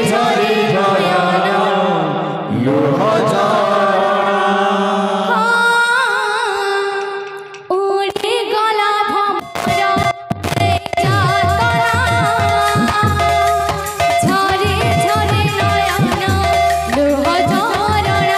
ঝরে নয়ন লোহ উড়ে গলা ভমরা ঝরে ঝরে নয়ন লোহ ঝরনা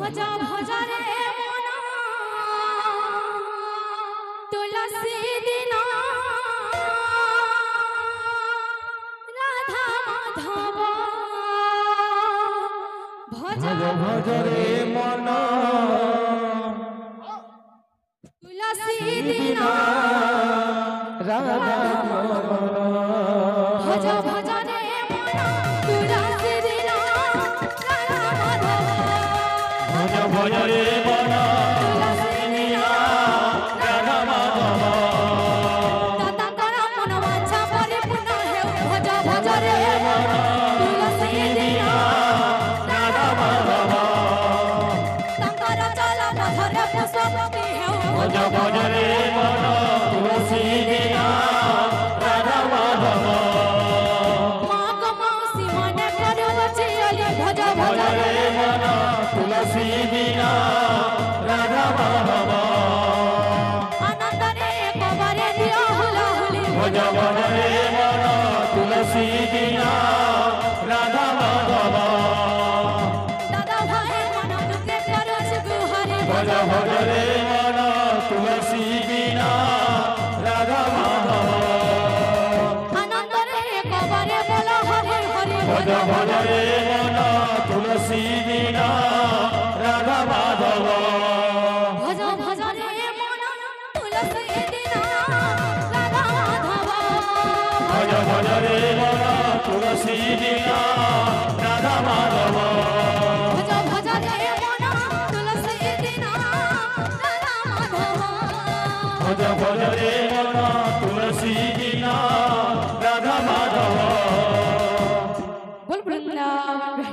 भजा भजा रे मना तुलसी दिना राधा माधव भजा भजा रे मना রে মন তুলসী দিনা রাধা মাধব দাতা কর মন বাঞ্ছা পরিপূর্ণ হেউ ভজ ভজ রে মন তুলসী দিনা রাধা মাধব তাঙ্কর চল পথরে পুষ্পবতী হেউ ভজ ভজ রে মন তুলসী দিনা রাধা মাধব মা গো মাউসী মনে করুছি অলি ভজ ভজ ভজ রে মন তুলসী দিনা রাধা মাধব আনন্দরে কবরে দিও হুলাহুলি ভজ ভজ রে মন তুলসী দিনা রাধা মাধব দাদা ভাই মন দুঃখে করুছি গুহারি ভজ ভজ রে মন তুলসী দিনা রাধা মাধব আনন্দরে কবরে বলো হরি হরি ভজ ভজ রে মন তুলসী দিনা রাধা মাধব ভজ ভজ রে মন তুলসী দিনা রাধা মাধব ভজ ভজ রে মন তুলসী দিনা রাধা মাধব ভজ ভজ রে মন তুলসী দিনা রাধা মাধব ভজ ভজ রে মন তুলসী দিনা রাধা মাধব बोल बृंदावन